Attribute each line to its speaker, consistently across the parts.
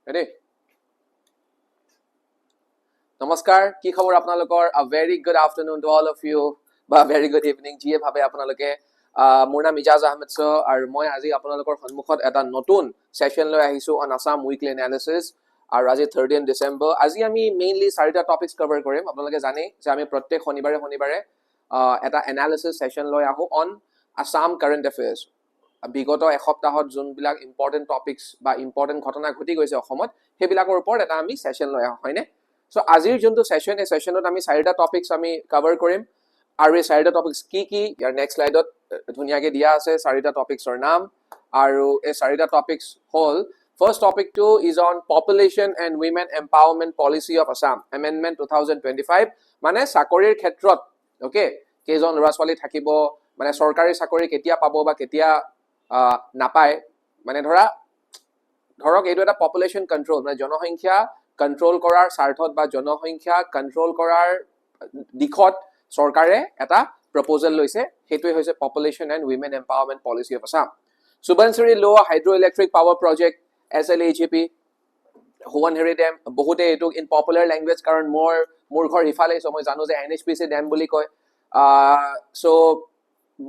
Speaker 1: Ready? Namaskar, কি খবৰ আপোনালোকৰ? A very good afternoon to all of you, বা very good evening, যিয়ে ভাবে আপোনালোকে। মোৰ নাম ইজাজ আহমেদ sir, আৰু মই আজি আপোনালোকৰ সন্মুখত এটা নতুন সেশন লৈ আহিছো on Assam Weekly Analysis, আৰু আজি 13 December। আজি আমি মেইনলি 4টা টপিকস কভাৰ কৰিম। আপোনালোকে জানে যে আমি প্ৰত্যেক শনিবাৰে এটা এনালিসিস সেশন লৈ আহো on Assam current affairs। বিগত এসপ্তাহত যোনবিলাক ইম্পৰ্টেন্ট টপিকস বা ইম্পৰ্টেন্ট ঘটনা ঘটি গৈছে অসমত, সেইবিলাকৰ ওপৰত এটা আমি সেশন লৈ আহো, হয়নে? So আজিৰ যোনটো সেশন, এই সেশনত আমি 4টা টপিকস আমি কভাৰ কৰিম। আৰু এই 4টা টপিকস কি ইয়াৰ নেক্সট স্লাইডত ধুনিয়াকে দিয়া আছে 4টা টপিকসৰ নাম। আৰু এই 4টা টপিকস হল, ফাৰ্স্ট টপিকটো is on population and women empowerment policy of Assam amendment 2025, মানে চাকৰিৰ ক্ষেত্ৰত ওকে কেইজন ল'ৰা ছোৱালী থাকিব, মানে চৰকাৰী চাকৰি কেতিয়া পাব বা কেতিয়া নাপায়, মানে ধৰক এইটো এটা পপুলেশ্যন কন্ট্ৰোল, মানে জনসংখ্যা কন্ট্ৰোল কৰাৰ স্বাৰ্থত বা জনসংখ্যা কন্ট্ৰোল কৰাৰ দিশত চৰকাৰে এটা প্ৰপ'জেল লৈছে, সেইটোৱে হৈছে population and women empowerment policy of Assam. Subansiri Low Hydroelectric Power Project SLHEP, Subansiri Dam, বহুতে এইটো ইন পপুলাৰ লেংগুৱেজ, কাৰণ মোৰ ঘৰ ইফালে, চ মই জানো যে NHPC ডেম বুলি কয়। চ'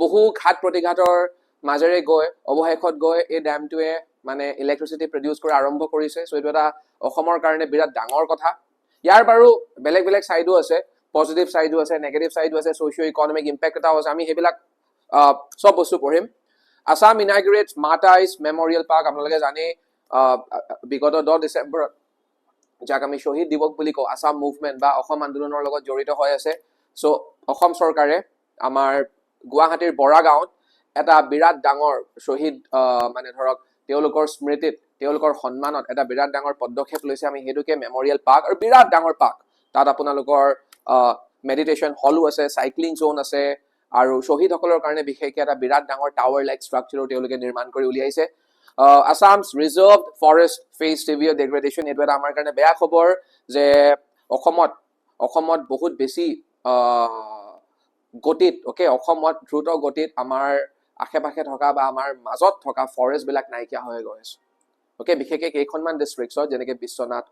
Speaker 1: বহু ঘাট প্ৰতিঘাটৰ মাজেৰে গৈ অৱশেষত গৈ এই ডেমটোৱে মানে ইলেক্ট্ৰিচিটি প্ৰডিউচ কৰা আৰম্ভ কৰিছে। চ' এইটো এটা অসমৰ কাৰণে বিৰাট ডাঙৰ কথা। ইয়াৰ বাৰু বেলেগ বেলেগ সাইডো আছে, পজিটিভ সাইডো আছে, নেগেটিভ সাইডো আছে, socio-economic impact এটাও আছে। আমি সেইবিলাক সব বস্তু পঢ়িম। Assam inaugurates Martyrs Memorial Park, আপোনালোকে জানে বিগত 10 ডিসেম্বৰত যাক আমি শহীদ দিৱস বুলি কওঁ, আসাম মুভমেন্ট বা অসম আন্দোলনৰ লগত জড়িত হৈ আছে। চ' অসম চৰকাৰে আমাৰ গুৱাহাটীৰ বৰাগাঁৱত এটা বিৰাট ডাঙৰ শহীদ মানে ধৰক তেওঁলোকৰ স্মৃতিত, তেওঁলোকৰ সন্মানত এটা বিৰাট ডাঙৰ পদক্ষেপ লৈছে। আমি সেইটোকে মেমৰিয়েল পাৰ্ক, আৰু বিৰাট ডাঙৰ পাৰ্ক, তাত আপোনালোকৰ মেডিটেশ্যন হলো আছে, সাইক্লিং জোন আছে, আৰু শ্বহীদসকলৰ কাৰণে বিশেষকৈ এটা বিৰাট ডাঙৰ টাৱাৰ লাইক ষ্ট্ৰাকচাৰো তেওঁলোকে নিৰ্মাণ কৰি উলিয়াইছে। আসামছ ৰিজাৰ্ভড ফৰেষ্ট ফেচ ছিভিয়াৰ ডেগ্ৰেডেশ্যন, এইটো এটা আমাৰ কাৰণে বেয়া খবৰ যে অসমত বহুত বেছি গতিত অসমত দ্ৰুত গতিত আমাৰ আশে-পাশে থকা বা আমাৰ মাজত থকা ফৰেষ্ট বিলাক নাইকিয়া হৈ গৈ আছে। বিশেষকৈ কেইখনমান ডিষ্ট্ৰিক্টছত যেনেকৈ বিশ্বনাথ,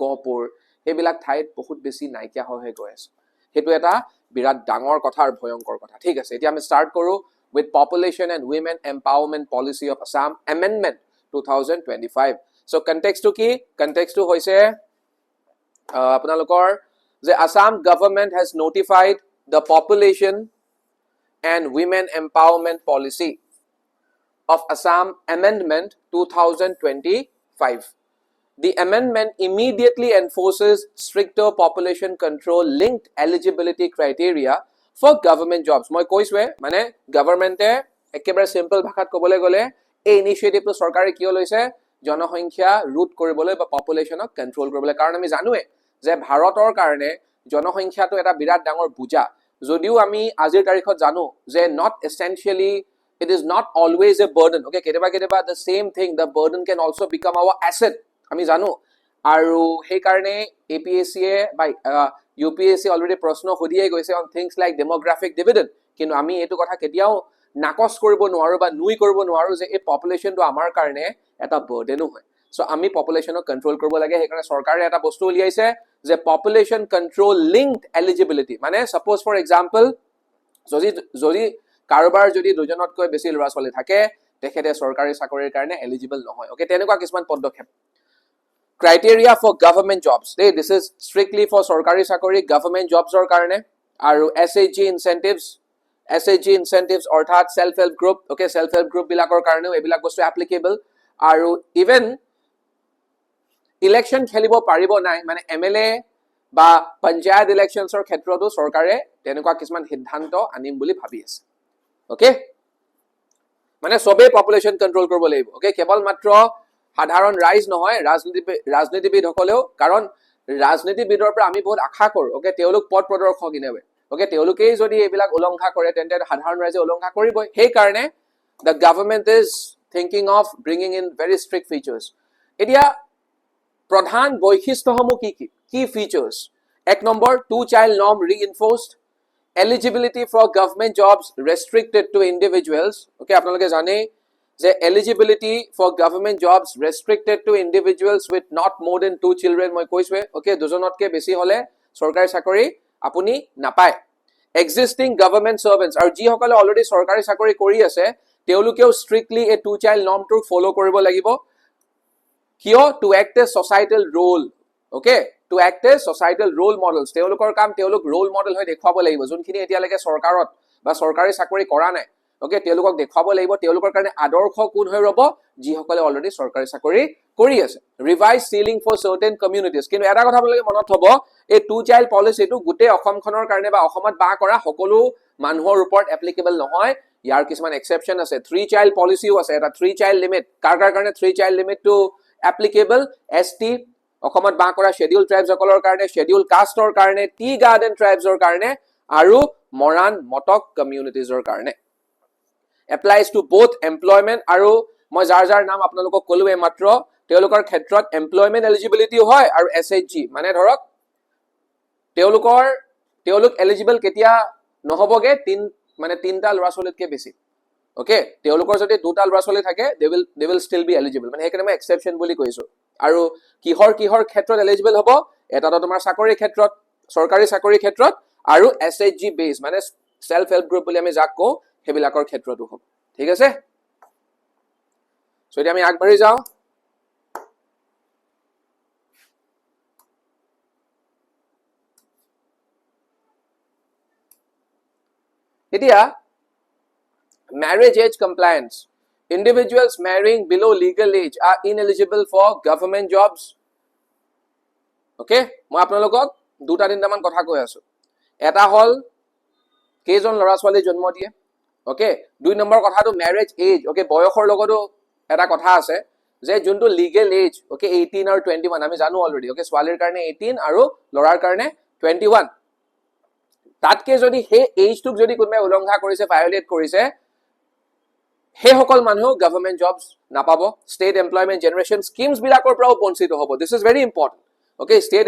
Speaker 1: গহপুৰ, সেইবিলাক ঠাইত বহুত বেছি নাইকিয়া হৈ গৈ আছে। সেইটো এটা বিৰাট ডাঙৰ কথা আৰু ভয়ংকৰ কথা। ঠিক আছে, এতিয়া আমি ষ্টাৰ্ট কৰোঁ with population and women empowerment policy of Assam amendment 2025। চ' কনটেক্সটো কি? কনটেক্সটো হৈছে আপোনালোকৰ যে Assam government has notified the population and Women Empowerment Policy of Assam Amendment 2025. The amendment immediately enforces stricter population control linked eligibility criteria for government jobs. মই কৈছোৱে মানে গভৰ্ণমেণ্টে একেবাৰে simple ভাষাত ক'বলৈ গ'লে এই ইনিচিয়েটিভটো চৰকাৰে কিয় লৈছে? জনসংখ্যা ৰোধ কৰিবলৈ বা পপুলেশ্যনক কণ্ট্ৰোল কৰিবলৈ। কাৰণ আমি জানোৱে যে ভাৰতৰ কাৰণে জনসংখ্যাটো এটা বিৰাট ডাঙৰ বোজা। যদিও আমি আজিৰ তাৰিখত জানো যে not essentially it is not always a burden. কেতিয়াবা the same thing, the burden can also become our asset, আমি জানো। আৰু সেইকাৰণে APSCয়ে বা UPSC অলৰেডি প্ৰশ্ন সুধিয়েই গৈছে অন থিংছ লাইক ডেমোগ্ৰাফিক ডিভিডেণ্ড। কিন্তু আমি এইটো কথা কেতিয়াও নাকচ কৰিব নোৱাৰো বা নুই কৰিব নোৱাৰো যে এই পপুলেশ্যনটো আমাৰ কাৰণে এটা বাৰ্ডেনো হয়। চ' আমি পপুলেশ্যনক কণ্ট্ৰোল কৰিব লাগে। সেইকাৰণে চৰকাৰে এটা বস্তু উলিয়াইছে যে পপুলেশ্যন কণ্ট্ৰোল লিংকড এলিজিবিলিটি, মানে ছাপোজ ফৰ এক্সাম্পল যদি কাৰোবাৰ যদি দুজনতকৈ বেছি ল'ৰা ছোৱালী থাকে, তেখেতে চৰকাৰী চাকৰিৰ কাৰণে এলিজিবল নহয়। তেনেকুৱা কিছুমান পদক্ষেপ। Criteria for government jobs, this is strictly for চৰকাৰী চাকৰি গভৰ্ণমেণ্ট জবছৰ কাৰণে। আৰু SHG ইনচেন্টিভছ অৰ্থাৎ self help group, self help group বিলাকৰ কাৰণেও এইবিলাক বস্তু এপ্লিকেবল। আৰু ইভেন ইলেকশ্যন খেলিব পাৰিব নাই, মানে MLA বা পঞ্চায়ত ইলেকশ্যনছৰ ক্ষেত্ৰতো চৰকাৰে তেনেকুৱা কিছুমান সিদ্ধান্ত আনিম বুলি ভাবি আছে। মানে সবেই পপুলেশ্যন কণ্ট্ৰোল কৰিব লাগিব। কেৱল মাত্ৰ সাধাৰণ ৰাইজ নহয়, ৰাজনীতিবিদসকলেও, কাৰণ ৰাজনীতিবিদৰ পৰা আমি বহুত আশা কৰোঁ। তেওঁলোক পথ প্ৰদৰ্শক ইনেৱে। তেওঁলোকেই যদি এইবিলাক উলংঘা কৰে, তেন্তে সাধাৰণ ৰাইজে উলংঘা কৰিবই। সেইকাৰণে the government is thinking of bringing in very strict features. এতিয়া প্ৰধান বৈশিষ্ট্যসমূহ কি features? 1 number, 2 child norm reinforced, eligibility for government jobs restricted to individuals. আপোনালোকে জানে যে eligibility for government jobs restricted to individuals with not more than 2 children মই কৈছোৱে okay দুজনতকে বেছি হলে সৰকাৰি চাকৰি আপুনি নাপায় existing government servants আৰু যি সকলে অলৰেডি সৰকাৰি চাকৰি কৰি আছে তেওঁলোকেও strictly a two child norm to follow কৰিব লাগিব কিয় to act as societal role okay to act as societal role models তেওঁলোকৰ কাম তেওঁলোক role model হৈ দেখুৱাব লাগিব যোনখিনি এতিয়ালৈকে সৰকাৰত বা সৰকাৰি চাকৰি কৰা নাই ওকে তেওঁলোকক দেখুৱাব লাগিব তেওঁলোকৰ কাৰণে আদৰ্শ কোন হৈ ৰব যি সকলে অলৰেডি সৰকাৰি চাকৰি কৰি আছে ৰিভাইজ সিলিং ফৰ সাৰ্টেন কমিউনিটিজ কিন্তু এটা কথা আপোনালোকে মনত থব এই টু চাইল্ড পলিচিটো গুটে অসমখনৰ কাৰণে বা অসমত বা কৰা সকলো মানুহৰ ওপৰত এপ্লিকেবল নহয় ইয়াৰ কিছুমান এক্সেপচন আছে 3 চাইল্ড পলিচিও আছে এটা 3 চাইল্ড লিমিট কাৰ কাৰণে 3 child limit to applicable ST অসমত বা কৰা শেডিউল ট্ৰাইবছ সকলৰ কাৰণে শেডিউল কাষ্টৰ কাৰণে টি গাৰ্ডেন ট্ৰাইবছৰ কাৰণে আৰু মৰাণ মটক কমিউনিটিজৰ কাৰণে applies to both employment আৰু মই যাৰ নাম আপোনালোকক কলোৱে মাত্ৰ তেওঁলোকৰ ক্ষেত্ৰত employment eligibility হয় আৰু SHG মানে ধৰক তেওঁলোক eligible কেতিয়া নহবগে মানে তিনটা লৰা ছোৱালীতকে বেছি ওকে তেওঁলোকৰ যদি দুটা লৰা ছোৱালী থাকে they will still be eligible মানে হেকনে মই এক্সেপচন বুলি কৈছো আৰু কিহৰ ক্ষেত্ৰত eligible হ'ব এটা তোমাৰ চাকৰি ক্ষেত্ৰত সৰকাৰি চাকৰি ক্ষেত্ৰত আৰু SHG base মানে সেলফ হেল্প গ্ৰুপ বুলি আমি যাক কও হেবিলাকৰ ক্ষেত্ৰটো হ'ব ঠিক আছে সো এতিয়া আমি আগবাঢ়ি যাও এতিয়া marriage age compliance individuals marrying below legal age are ineligible for government jobs okay মই আপোনালোকক দুটা তিনটা মান কথা কৈ আছো এটা হল কেজন লৰা ছোৱালী জন্ম দিয়ে ওকে দুই নম্বৰ কথাটো ম্যাৰেজ এজ ওকে বয়সৰ লগতো এটা কথা আছে যে যোনটো লিগেল এজ ওকে 18 আৰু 21 আমি জানো অলৰেডি ওকে ছোৱালীৰ কাৰণে 18 আৰু লৰাৰ কাৰণে 21 তাতকে যদি হে এজটোক যদি কোনোবাই উলংঘা কৰিছে ভায়োলেট কৰিছে হে সকল মানুহ গভৰ্ণমেন্ট জবস নাপাব ষ্টেট এমপ্লয়মেন্ট জেনাৰেশন স্কিমস বিলাকৰ পৰাও বঞ্চিত হ'ব this is very important okay state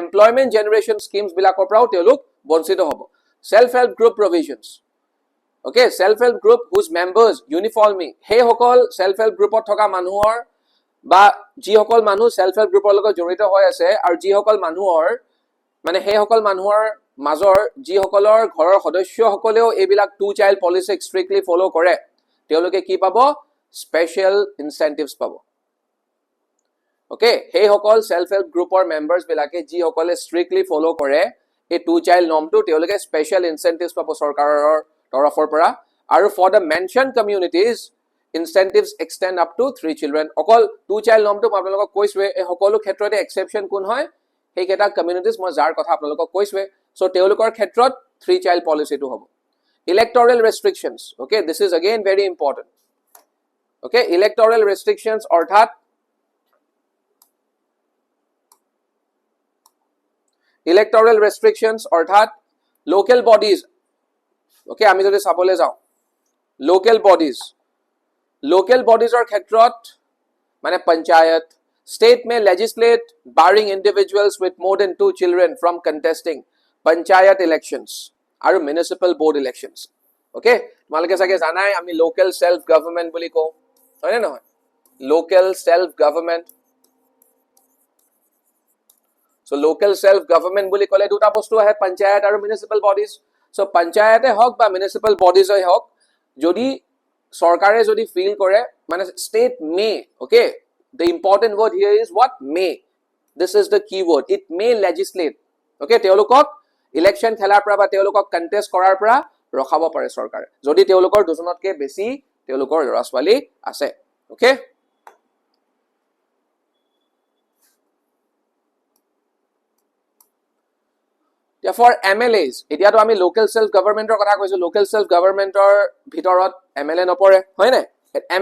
Speaker 1: employment generation schemes বিলাকৰ পৰাও তেওঁলোক বঞ্চিত হ'ব self help group provisions okay self help group whose members uniformly hey hokol self help group ot thoka manuhor ba ji hokol manu self help group logot jorito hoy ase ar ji hokol manuhor mane hey hokol manuhor major ji hokolor ghoror sodosyo hokoleo ebilak two child policy strictly follow kore teoloke ki pabo special incentives pabo okay hey hokol self help group or members bilake ji hokole strictly follow kore a two child norm to teoloke special incentives pabo sarkarar তৰফৰ পৰা আৰু for the mentioned communities incentives extend up to 3 children অকল two child norm to আপোনালোকক কৈছোৱে এই সকলো ক্ষেত্ৰতে exception কোন হয় সেই কেটা কমিউনিটিজ মই যাৰ কথা আপোনালোকক কৈছোৱে সো তেওঁলোকৰ ক্ষেত্ৰত 3 child policy to হ'ব electoral restrictions okay this is again very important okay electoral restrictions অৰ্থাৎ local bodies okay আমি যদি সাবলে যাও local bodies or ক্ষেত্ৰত মানে panchayat state may legislate barring individuals with more than 2 children from contesting panchayat elections আৰু municipal board elections okay তোমালোকে সাগে জানাই আমি local self government বুলি কও হয় না নহয় local self government so local self government বুলি কলে দুটা বস্তু আহে পঞ্চায়ত আৰু municipal bodies so panchayate hok ba municipal bodies hoy hok jodi sarkare jodi feel kore mane state may okay the important word here is what may this is the key word it may legislate okay teolokok election khelar pra ba teolokok contest korar pra rokhabo pare sarkare jodi teolokor dujonotke beshi teolokor lora swali ase okay for MLAs এতিয়া তো আমি local self government কথা কৈছো local self government ভিতৰত MLA নপৰে হয় না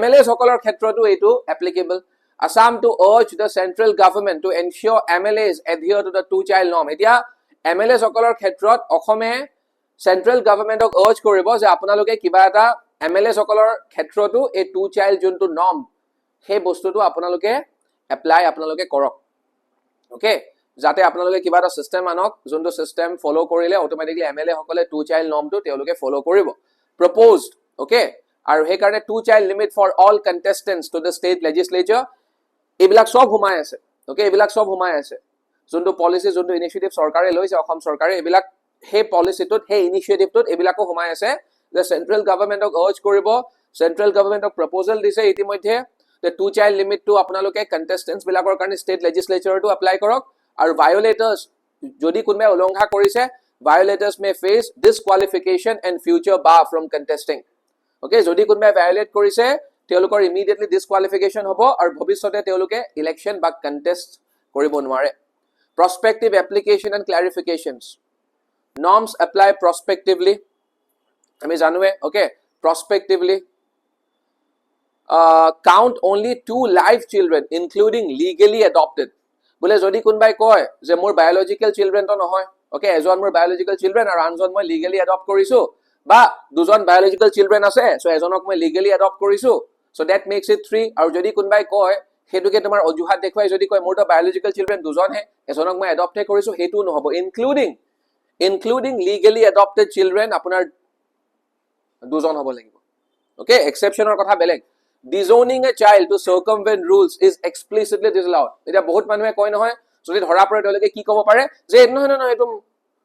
Speaker 1: MLA সকলৰ ক্ষেত্ৰটো এটো applicable Assam to urge the central government to ensure MLAs adhere to the two child norm এতিয়া MLA সকলৰ ক্ষেত্ৰত অসমে central government ক urge কৰিব যে আপোনালোকে কিবা এটা MLA সকলৰ ক্ষেত্ৰটো এই two child যোনটো norm সেই বস্তুটো আপোনালোকে apply আপোনালোকে কৰক okay যাতে আপোনালোকে কিবা এটা সিস্টেম আনক যোনটো সিস্টেম ফলো কৰিলে অটোমেটিক্যালি MLA সকলে two child norm টো তেওঁলোকে ফলো কৰিব proposed okay আৰু সেই কাৰণে 2 child limit for all contestants to the state legislature এইবিলাক সব হুমাই আছে ওকে এইবিলাক সব হুমাই আছে যোনটো পলিসি যোনটো ইনিশিয়েটিভ সৰকাৰে লৈছে অসম সৰকাৰে এইবিলাক হে পলিসিটোত হে ইনিশিয়েটিভটোত এইবিলাকো হুমাই আছে যে সেন্ট্ৰেল গভৰ্ণমেন্টক আৰ্জ কৰিব সেন্ট্ৰেল গভৰ্ণমেন্টক প্ৰপ'জাল দিছে ইতিমধ্যে যে 2 child limit টো আপোনালোকে কন্টেস্টেন্টস বিলাকৰ কাৰণে ষ্টেট লেজিসলেচাৰটো এপ্লাই কৰক আৰু ভায়োলেটৰ্স যদি কোনোবাই উলংঘা কৰিছে violators may face disqualification and future bar from contesting okay যদি কোনোবাই ভায়োলেট কৰিছে তেওঁলোকৰ ইমিডিয়েটলি ডিসকুৱালিফিকেশন হ'ব আৰু ভৱিষ্যতে তেওঁলোকে ইলেকশন বা কন্টেস্ট কৰিব নোৱাৰে prospective application and clarifications norms apply prospectively আমি জানোৱে okay prospectively count only 2 live children including legally adopted বলে যদি কোনবাই কয় যে মোৰ biological children তো নহয় okay এজন মোৰ biological children আৰু আনজন মই legally adopt কৰিছো বা দুজন biological children আছে so এজনক মই legally adopt কৰিছো so that makes it 3 আৰু যদি কোনবাই কয় হেতুকে তোমাৰ অজুহাত দেখুৱাই যদি কয় মোৰ তো biological children দুজন হে এজনক মই adopt কৰিছো হেতু নহব including legally adopted children আপোনাৰ দুজন হ'ব লাগিব okay exceptioner কথা বেলেগ disowning a child to circumvent rules is explicitly disallowed এটা বহুত মানুহে কয় নহয় যদি ধৰা পৰে তেওঁলোকে কি ক'ব পাৰে যে নহয় নহয় এটো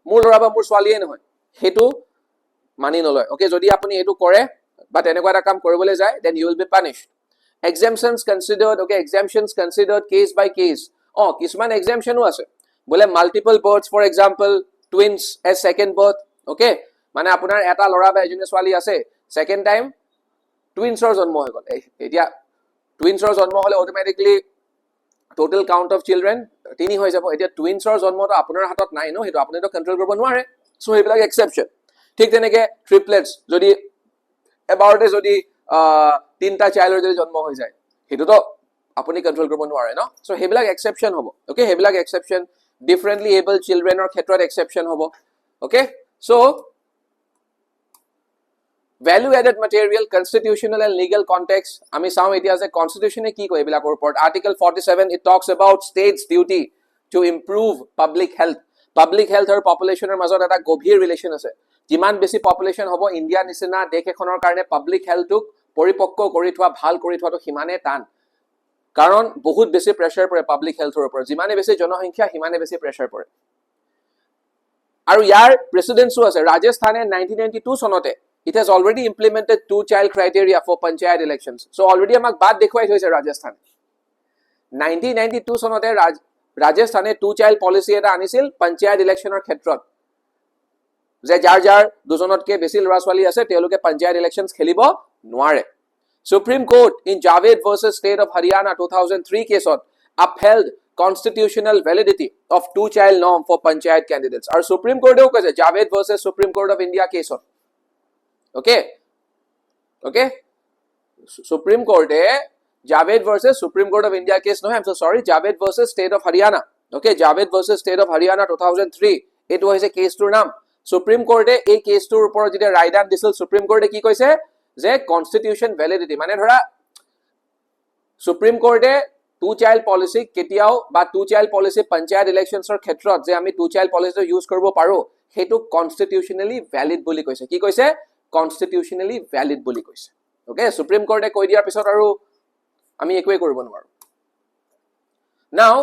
Speaker 1: মোৰ ল'ৰা বা মোৰ ছোৱালীয়ে নহয় হেতু মানি নলয় okay যদি আপুনি এটো কৰে বা তেনেকুৱা এটা কাম কৰিবলৈ যায় then you will be punished exemptions considered case by case কিছুমান exemptionও আছে বলে multiple births for example twins as second birth okay মানে আপোনাৰ এটা ল'ৰা বা এজনী ছোৱালী আছে second time twinsৰ জন্ম হৈ গল এতিয়া twinsৰ জন্ম হলে automatically total count of children তিনি হৈ যাব এতিয়া twinsৰ জন্মটো আপোনাৰ হাতত নাই ন হেতু আপুনি তো কন্ট্ৰোল কৰিব নোৱাৰে সো এইবিলাক এক্সেপশন ঠিক তেনেকে triplets যদি এবাৰতে যদি তিনটা চাইল্ডৰ যদি জন্ম হৈ যায় হেতু তো আপুনি কন্ট্ৰোল কৰিব নোৱাৰে ন সো হেবিলাক এক্সেপশন হ'ব ওকে হেবিলাক এক্সেপশন differently able childrenৰ ক্ষেত্ৰত এক্সেপশন হ'ব okay so value added material constitutional and legal context ami saw etia je constitution e ki koi ebilakor upor article 47 it talks about states duty to improve public health or population er majot eta gobhir relation ase jiman besi population hobo india nisina dekh ekhonor karone public health tuk poripokko kori thwa bhal kori thwa to himane tan karon bahut besi pressure pore public health er upor jimane besi jonosankhya himane besi pressure pore aru yar precedence ase rajasthan 1992 sonote it has already implemented 2 child criteria for panchayat elections so already amak baat dekhwai hoise rajasthan 1992 sonote rajasthane 2 child policy eta anisil panchayat election er khetrot je jar dujonotke beshi lora swali ase teluke panchayat elections khelibo noare supreme court in Javed versus state of Haryana 2003 case upheld constitutional validity of 2 child norm for panchayat candidates our supreme court e kaise Javed versus supreme court of India case okay supreme court Javed versus supreme court of India case no I'm so sorry Javed versus state of Haryana okay Javed versus state of Haryana 2003 it was a case to naam supreme court a case to upor jete raidan disil supreme court ki koise je constitution validity mane dhora supreme court 2 child policy ketiao ba 2 child policy panchayat elections or khetrot je ami 2 child policy use koribo paro hetu constitutionally valid boli koise ki koise constitutionally valid boli koise okay supreme court e koi diar pisot aru ami ekoi koribo nowaru now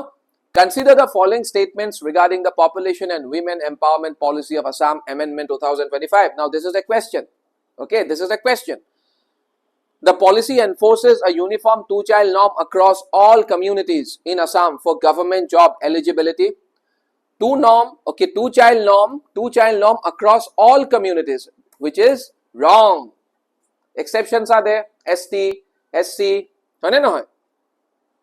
Speaker 1: consider the following statements regarding the population and women empowerment policy of Assam amendment 2025 now this is a question okay this is a question the policy enforces a uniform 2 child norm across all communities in Assam for government job eligibility 2 child norm across all communities which is wrong exceptions are there ST SC hone no hoy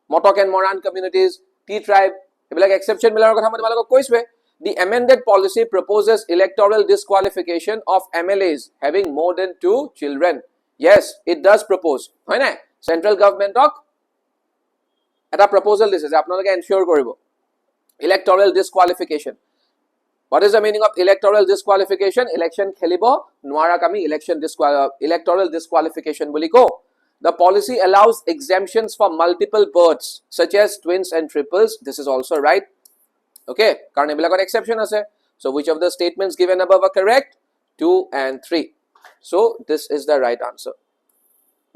Speaker 1: Motok and Moran communities T tribe ebilak exception milar kotha moi tumalok koiswe the amended policy proposes electoral disqualification of MLAs having more than 2 children yes it does propose hoy na central government ok eta proposal dise je apnaloke ensure koribo electoral disqualification what is the meaning of electoral disqualification election khelibo nwara kami electoral disqualification boli ko the policy allows exemptions for multiple births such as twins and triples this is also right okay karon ebilakor exception ase so which of the statements given above are correct 2 and 3 so this is the right answer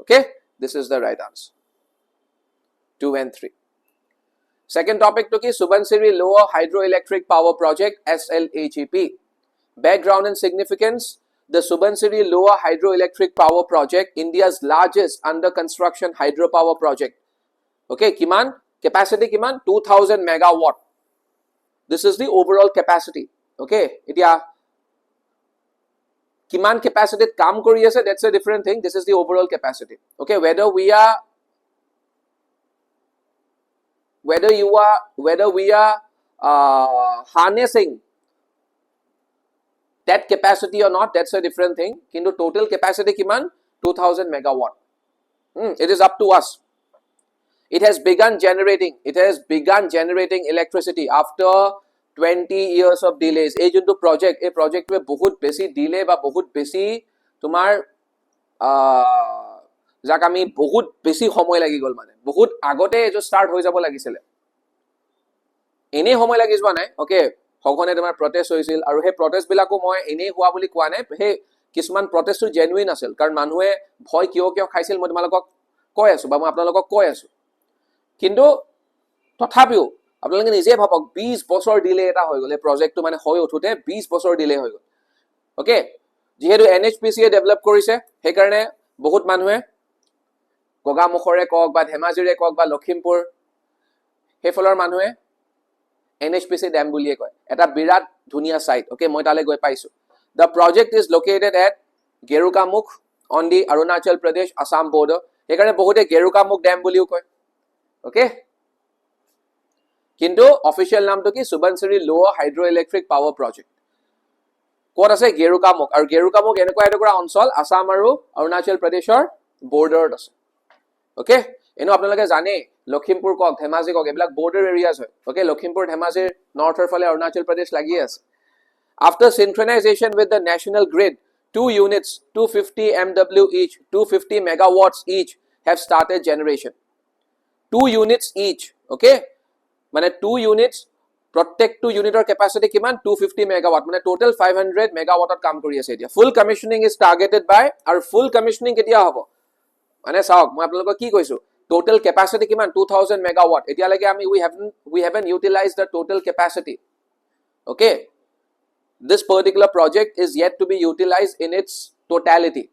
Speaker 1: Okay, this is the right answer. 2 and 3. Second topic to ki Subansiri Lower Hydroelectric Power Project SLHEP. Background and significance. The Subansiri Lower Hydroelectric Power Project, India's largest under construction hydropower project. Okay, kiman? Capacity kiman? 2000 megawatt. This is the overall capacity. Okay, itia kiman capacity kam kori ase, that's a different thing. This is the overall capacity. Okay, whether we are harnessing that capacity or not, that's a different thing. Kintu total capacity kiman? 2000 megawatt. It is up to us. It has begun generating electricity after 20 years of delays. Ei juntu project, a project mein bahut besi delay ba bahut besi tumar jak ami bahut besi somoy lagi gol mane bahut agote ejo start hoi jabo lagisile ene somoy lagi jwa nai. Okay, সঘনে তোমাৰ protest হৈছিল আৰু সেই protest বিলাকো মই এনেই হোৱা বুলি কোৱা নাই, সেই কিছুমান প্ৰটেষ্টটো জেনুইন আছিল, কাৰণ মানুহে ভয় কিয় খাইছিল মই তোমালোকক কৈ আছো বা মই আপোনালোকক কৈ আছো। কিন্তু তথাপিও আপোনালোকে নিজে ভাবক 20 বছৰ ডিলে এটা হৈ গ'ল, এই প্ৰজেক্টটো মানে হৈ উঠোতে 20 বছৰ ডিলে হৈ গ'ল। ওকে, যেহেতু NHPC ডেভেলপ কৰিছে সেইকাৰণে বহুত মানুহে গগামুখৰে কক বা ধেমাজিৰে কক বা লখিমপুৰ সেইফালৰ মানুহে NHPC ড্যাম বুলিয়ে কয়, এটা বিৰাট ধুনীয়া সাইট। ওকে, মই তালে গৈ পাইছো। The project is located at Gerukamukh on the Arunachal Pradesh Assam border. সেইকাৰণে বহুতে Gerukamukh ড্যাম বুলিও কয়। ওকে, কিন্তু অফিচিয়েল নামটো কি? Subansiri Lower Hydroelectric Power Project। ক'ত আছে? Gerukamukh। আৰু Gerukamukh এনেকুৱা এটুকুৰা অঞ্চল আসাম আৰু অৰুণাচল প্ৰদেশৰ বৰ্ডাৰত আছে। ওকে, এনো আপোনালোকে জানে লখিমপুৰ কক ধেমাজি কক এইবিলাক বৰ্ডাৰ এৰিয়াজ হয়। ওকে, লখিমপুৰ ধেমাজিৰ নৰ্থৰ ফালে অৰুণাচল প্ৰদেশ লাগি আছে। After synchronization with the national grid, 2 units 250 MW each, 250 megawatts each have started generation. 2 units each. Okay, মানে 2 units প্ৰত্যেকটো ইউনিটৰ capacity কিমান? 250 megawatt, মানে total 500 megawatt কাম কৰি আছে এতিয়া। Full commissioning is targeted by, আৰু full commissioning কেতিয়া হ'ব? মানে চাওক মই আপোনালোকক কি কৈছো, total capacity কিমান? 2000 megawatt। এতিয়া লাগে আমি we haven't utilized the total capacity. Okay, this particular project is yet to be utilized in its totality.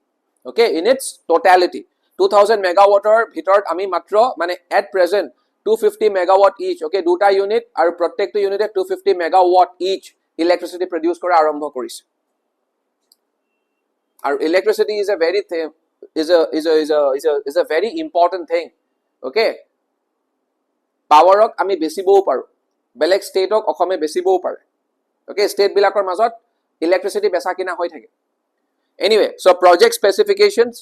Speaker 1: Okay, in its totality 2000 megawatter ভিতৰত আমি মাত্ৰ মানে at present 250 megawatt each. Okay, দুটা unit আৰু প্ৰত্যেকটো ইউনিটে 250 megawatt each electricity produce কৰা আৰম্ভ কৰিছে। আৰু electricity is a very very important thing. Okay, পাৱাৰক আমি বেচিবও পাৰো, বেলেগ ষ্টেটক অসমে বেচিবও পাৰে। Okay, state বিলাকৰ মাজত electricity বেচা কিনা হৈ থাকে। Anyway, so project specifications,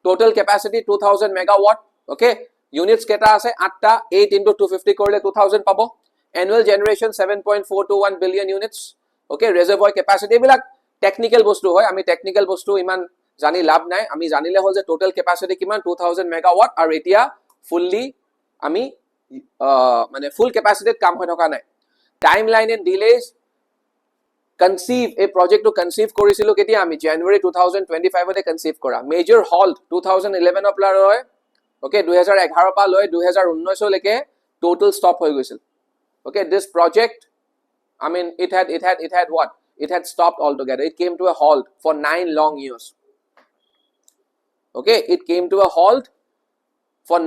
Speaker 1: total capacity 2000 megawatt. Okay, units কেটা আছে 8টা, 8 into 250 কৰিলে 2000 পাব। Annual generation 7.421 billion units. Okay, reservoir capacity বিলাক টেকনিক্যাল বস্তু হয়, আমি টেকনিক্যাল বস্তু ইমান জানি লাভ নাই, আমি জানিলে হ'ল যে total capacity কিমান 2000 megawatt, আৰু এতিয়া fully আমি মানে full capacity কাম হৈ থকা নাই। Timeline and delays, conceive a project to conceive কৰিছিলো কেতিয়া? আমি January 2025 তে conceive কৰা। Major halt 2011 ৰ পৰা লৈ okay 2011 পৰা লৈ 2019 লৈকে total stop হৈ গৈছিল। Okay, this project, I mean it had what? It had stopped altogether. It came to a halt for 9 long years. Okay, it came to a halt for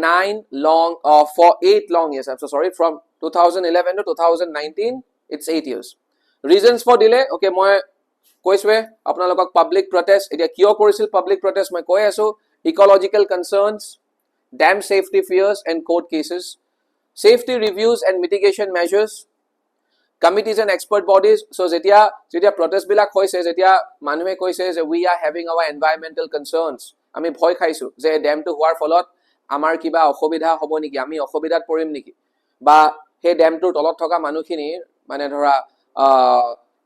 Speaker 1: 8 long years. I'm so sorry, from 2011 to 2019 it's 8 years. Reasons for delay, okay, মই কৈছোৱে আপোনালোকক public protest। এতিয়া কিয় কৰিছিল public protest মই কৈ আছো, ecological concerns, dam safety fears and court cases, safety reviews and mitigation measures, committees and expert bodies. So যেতিয়া protest বিলাক হৈছে, যেতিয়া মানুহে কৈছে যে we are having our environmental concerns, আমি ভয় খাইছো যে ড্যামটো হোৱাৰ ফলত আমাৰ কিবা অসুবিধা হ'ব নেকি, আমি অসুবিধাত পৰিম নেকি, বা সেই ড্যামটোৰ তলত থকা মানুহখিনি মানে ধৰা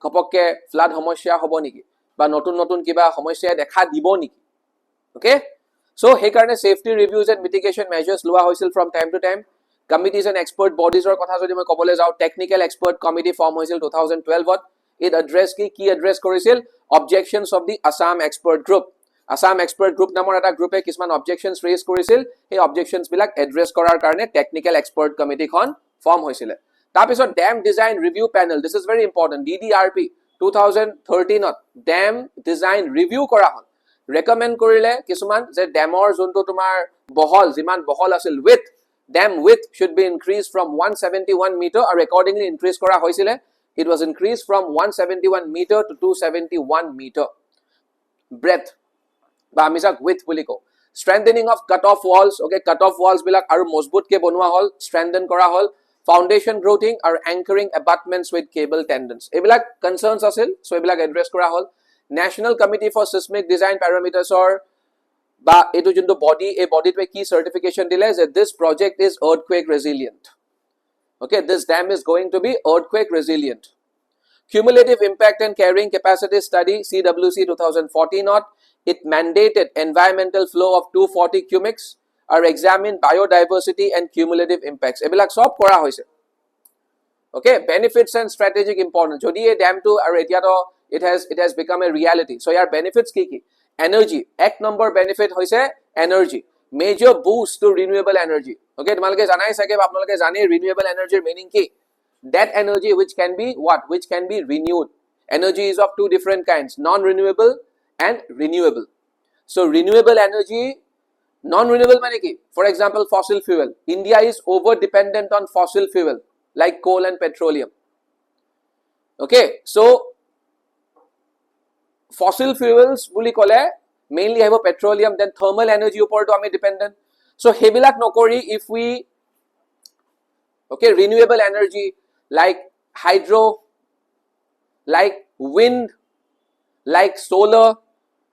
Speaker 1: ঘপককে ফ্লাড সমস্যা হ'ব নেকি, বা নতুন কিবা সমস্যাই দেখা দিব নেকি। ওকে, সো সেইকাৰণে safety reviews and mitigation measures লোৱা হৈছিল from time to time. Committees and expert বডিজৰ কথা যদি মই ক'বলৈ যাওঁ, টেকনিকেল এক্সপাৰ্ট কমিটি ফৰ্ম হৈছিল 2012ত। ইট এড্ৰেছ কি এড্ৰেছ কৰিছিল? Objections of the Assam expert group. Assam Expert Group নামৰ এটা গ্ৰুপে কিছুমান অবজেকশনস ৰেজ কৰিছিল এই অবজেকশনস বিলাক এড্ৰেছ কৰাৰ কাৰণে টেকনিক্যাল এক্সপাৰ্ট কমিটিখন ফৰ্ম হৈছিল তাৰপিছত dam design review panel this is very important DDRP 2013 ত ড্যাম ডিজাইন ৰিভিউ কৰা হল ৰেকমেন্ড কৰিলে কিছুমান যে ড্যামৰ যোনটো তোমাৰ বহল যিমান বহল আছিল with dam width should be increased from 171 meter or accordingly increase kora hoisile it was increased from 171 meter to 271 meter breadth ba amijak width boli ko strengthening of cut off walls okay cut off walls bilak aru mojbut ke bonwa hol strengthen kora hol foundation growing or anchoring abutments with cable tendons ebilak concerns asil so ebilak address kora hol national committee for seismic design parameters or বা এটো যোনটো body এই বডিটোৱে কি certification দিলে যে this project is earthquake resilient okay this dam is going to be earthquake resilient cumulative impact and carrying capacity study CWC 2014 not it mandated environmental flow of 240 cubics or examined biodiversity and cumulative impacts ebilak sob kora hoise okay benefits and strategic importance jodi ei dam to aru etia to it has become a reality so yar benefits ki energy ek number benefit hoise energy major boost to renewable energy okay tumalke janai sake apnaloke jane renewable energy meaning ki that energy which can be what which can be renewed energy is of two different kinds non renewable and renewable so renewable energy non renewable mane ki for example fossil fuel India is over dependent on fossil fuel like coal and petroleum okay so fossil fuels buli kole mainly have petroleum then thermal energy upor to ami dependent so hebilak nokori if we okay renewable energy like hydro like wind like solar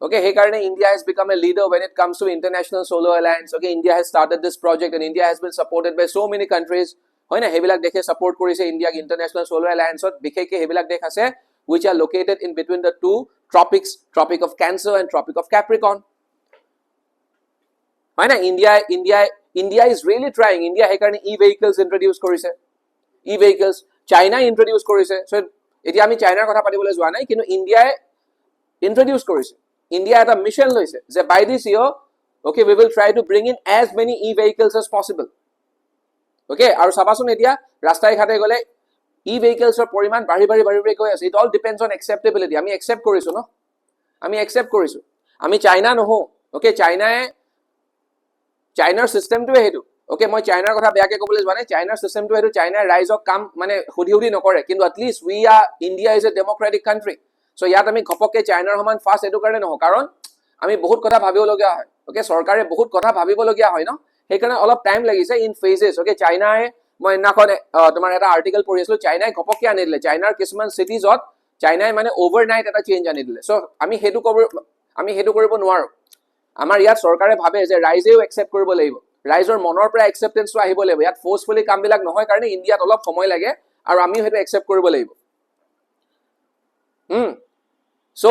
Speaker 1: okay he karone India has become a leader when it comes to international solar alliance okay India has started this project and India has been supported by so many countries hoy na hebilak dekhe support korise India ki international solar alliance ot bikheke hebilak dekh ase which are located in between the two tropics tropic of Cancer and tropic of Capricorn hoy na India is really trying India he karone e-vehicles introduce korise e-vehicles China introduce korise so etia ami China kotha patibole joa nai kintu India introduce korise India eta mission loise je by this year okay we will try to bring in as many e-vehicles as possible okay aru sabasun etia rastai khate gole e-vehicles or poriman bari goi ase it all depends on acceptability ami accept korisu no ami accept korisu ami China no ho okay China system to hetu okay moi China kotha beya ke kobole jwane China system to hetu China rise of kam mane hudi nokore kintu at least we are India is a democratic country so yat ami khopokke China homan fast edu karone no karon ami bahut kotha bhabibo logia hoy okay sarkare bahut kotha bhabibo logia hoy no he karone olop time lagise in phases okay China মই নাখন তোমাৰ এটা article পঢ়ি আছিলো চাইনাই ঘপককে আনি দিলে চাইনাৰ কিছুমান সিটিজত চাইনাই মানে ওভাৰনাইট এটা চেঞ্জ আনি দিলে সো আমি হেতু কৰিব নোৱাৰো আমাৰ ইয়াত চৰকাৰে ভাবে যে ৰাইজেও একসেপ্ট কৰিব লাগিব ৰাইজৰ মনৰ পৰা একসেপ্টেন্সটো আহিব লাগিব ইয়াত ফোৰ্সফুলি কামবিলাক নহয় কাৰণে ইণ্ডিয়াত অলপ সময় লাগে আৰু আমি হেতু একসেপ্ট কৰিব লাগিব সো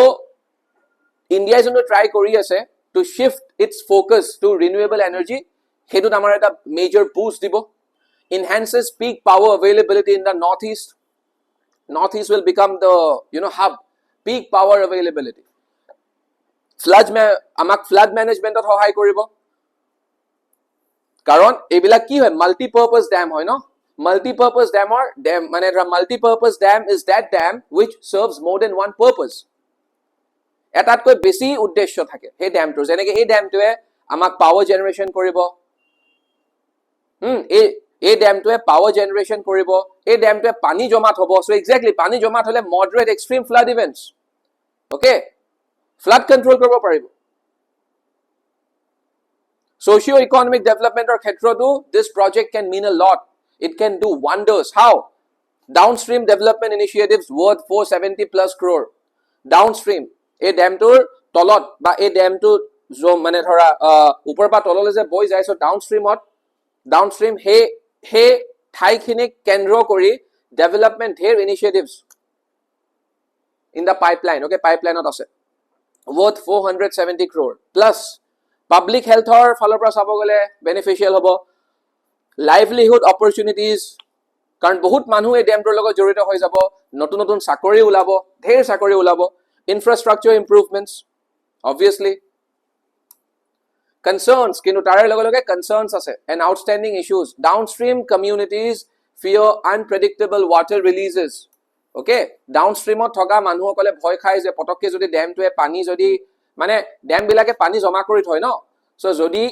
Speaker 1: ইণ্ডিয়া ইজ ট্ৰাই কৰি আছে to shift its focus to renewable energy হেতু আমাৰ এটা মেজৰ বুষ্ট দিব enhances peak power availability in the northeast will become the hub peak power availability flood management ot hohay koribo karon ebila ki hoy multi purpose dam hoy no multi purpose dam mane multi purpose dam is that dam which serves more than one purpose etat koi beshi uddeshyo thake he dam to jene ke ei dam to amak power generation koribo এই ড্যামটোৱে power generation কৰিব এই ড্যামটোৱে পানী জমাত হ'ব so exactly পানী জমাত হলে moderate extreme flood events okay flood control কৰিব পাৰিব socio-economic developmentor ক্ষেত্ৰতো this project can mean a lot it can do wonders how downstream development initiatives worth 470 plus crore downstream এই ড্যামটোৰ তলত বা এই ড্যামটো জো মানে ধৰা ওপৰ পা তললে যে বৈ যায় সো downstream he ঠাইখিনিক কেন্দ্ৰ কৰি ডেভেলপমেন্ট ধেৰ initiatives in the pipeline okay pipeline ot ase worth 470 crore plus public health or falor pra sabo gole beneficial hobo livelihood opportunities karon bahut manu ei dam tor logot jorito hoi jabo notun sakori ulabo dher sakori ulabo infrastructure improvements obviously concerns কিন্তু তাৰে লগে লগে concerns আছে and outstanding issues. Downstream communities fear unpredictable water releases. Okay, downstreamত থকা মানুহসকলে ভয় খায় যে পটককে যদি ড্যামটোৱে পানী যদি মানে ড্যাম বিলাকে পানী জমা কৰি থয় ন, সো যদি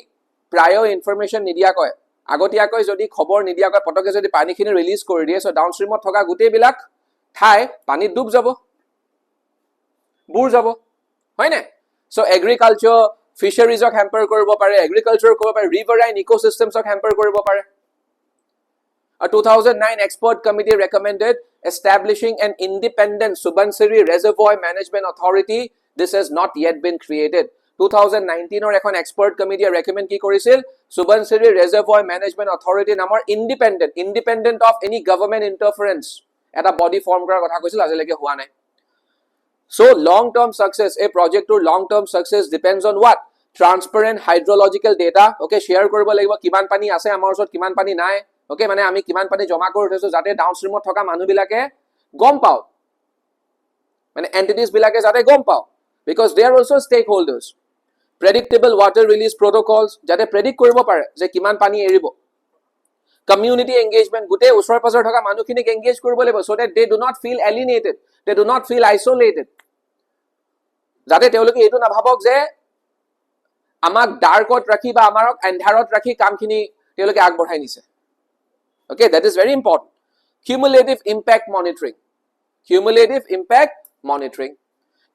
Speaker 1: prior information নিদিয়া কয় আগতীয়াকৈ যদি খবৰ নিদিয়া কয় পটককে যদি পানীখিনি ৰিলিজ কৰি দিয়ে, সো ডাউনষ্ট্ৰীমত থকা গোটেই বিলাক ঠাই পানীত ডুব যাব, বুৰ যাব, হয় না? সো এগ্ৰিকালচাৰ ফিশাৰিজক হ্যাম্পাৰ কৰিব পাৰে, এগ্ৰিকালচাৰ কৰিব পাৰে, ৰিভাৰাইন ইকোসিস্টেমছক হ্যাম্পাৰ কৰিব পাৰে। A 2009 expert committee recommended establishing an independent Subansiri Reservoir Management Authority. This has not yet been created. 2019 or এখন expert committee recommend কি কৰিছিল? Subansiri Reservoir Management Authority নামৰ independent of any government interference এটা body form কৰাৰ কথা কৈছিল, আজিলৈকে হোৱা নাই। So long term success, a project to long term success depends on what? Transparent hydrological data. Okay, share কৰিব লাগিব কিমান পানী আছে আমাৰ ওচৰত, কিমান পানী নাই। Okay, মানে আমি কিমান পানী জমা কৰি থৈছো যাতে ডাউনষ্ট্ৰীমত থকা মানুহ বিলাকে গম পাও, মানে এন্টিটিজ বিলাকে যাতে গম পাও, because they are also stakeholders. Predictable water release protocols যাতে প্ৰেডিক্ট কৰিব পাৰে যে কিমান পানী এৰিব। Community engagement, গোটেই ওচৰ পাজৰ থকা মানুহখিনিক এংগেজ কৰিব লাগিব so that they do not feel alienated, they do not feel isolated. যাতে তেওঁলোকে এইটো নাভাবক যে আমাক ডাৰ্কত ৰাখি বা আমাক এন্ধাৰত ৰাখি কামখিনি তেওঁলোকে আগবঢ়াই নিছে। Okay, that is very important. Cumulative impact monitoring. Cumulative impact monitoring.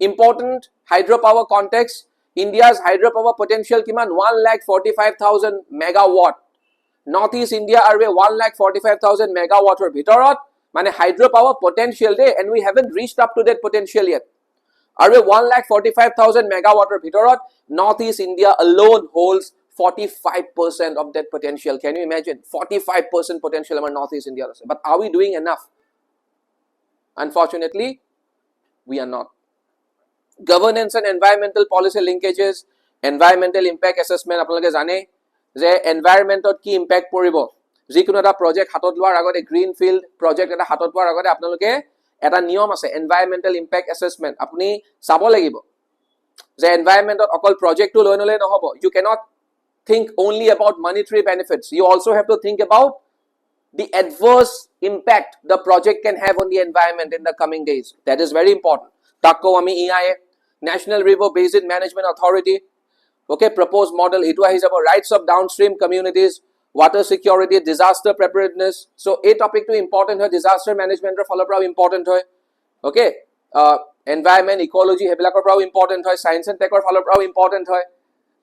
Speaker 1: Important hydropower context. India's hydropower potential kiman 1,45,000 megawatt. Northeast India are 1,45,000 megawatt or bhitorot. Mane hydropower potential day and we haven't reached up to that potential yet. Are 1,45,000 megawatt or bhitorot. Northeast India alone holds 45% of that potential. Can you imagine? 45% potential in Northeast India. But are we doing enough? Unfortunately, we are not. Governance and environmental policy linkages, environmental impact assessment. আপোনালোকে জানে যে এনভায়ৰনমেন্টত কি impact পৰিব। যিকোনো এটা project হাতত লোৱাৰ আগতে গ্ৰীন ফিল্ড প্ৰজেক্ট এটা হাতত লোৱাৰ আগতে আপোনালোকে এটা নিয়ম আছে এনভায়ৰনমেন্টাল ইম্প্যাক্ট assessment। আপুনি চাব লাগিব যে এনভায়ৰনমেন্টত অকল প্ৰজেক্টটো লৈ নলে নহব। You cannot think only about monetary benefits. You also have to think about the adverse impact the project can have on the environment in the coming days. That is very important. Takko ami EIA, National River Basin Management Authority. Okay, proposed model. It is about rights of downstream communities, water security, disaster preparedness. So a topic to important hai, disaster management follow up important hai. Okay, environment, ecology, hebilakor prao important hai, science and tech follow up important hai.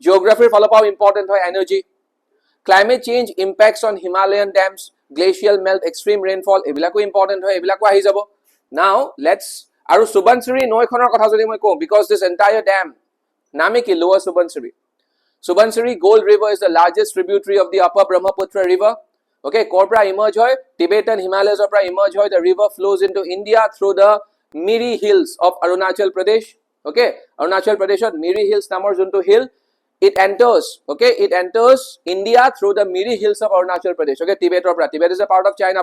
Speaker 1: Geography follow up important hai, energy. Climate change impacts on Himalayan dams, glacial melt, extreme rainfall, ebilako important hai, ebilako ahi jabo. Now let's aru Subansiri noi khonor kotha jodi moi ko, because this entire dam name ki Lower Subansiri. Subansiri Gold River is the largest tributary of the Upper Brahmaputra River. Okay, korpra emerge hoy, Tibetan Himalayas opra emerge hoy, the river flows into India through the Miri Hills of Arunachal Pradesh. Okay, Arunachal Pradesh Miri Hills namor junto hill. It enters, okay, it enters India through the Miri Hills of Arunachal Pradesh. Okay, Tibet is a part of China.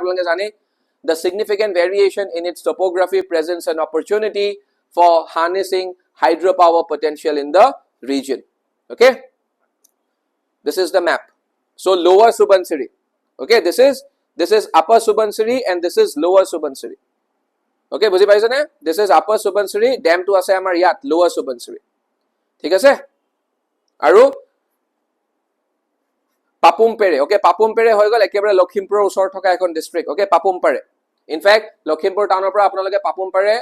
Speaker 1: The significant variation in its topography presents an opportunity for harnessing hydropower potential in the region. Okay, this is the map. So Lower Subansiri. Okay, this is Upper Subansiri and this is Lower Subansiri. Okay, বুজি পাইছে নে? This is Upper Subansiri, dam to আছে আমাৰ ইয়াত Lower Subansiri. ঠিক আছে? আৰু পাপুমপেৰে। Okay, পাপুমপেৰে হৈ গল একেবাৰে লখিমপুৰৰ ওচৰত থকা এখন ডিস্ট্ৰিক্ট। ওকে, পাপুমপাৰে। ইনফ্যাক্ট লখিমপুৰ টাউনৰ পৰা আপোনালোকে পাপুমপাৰে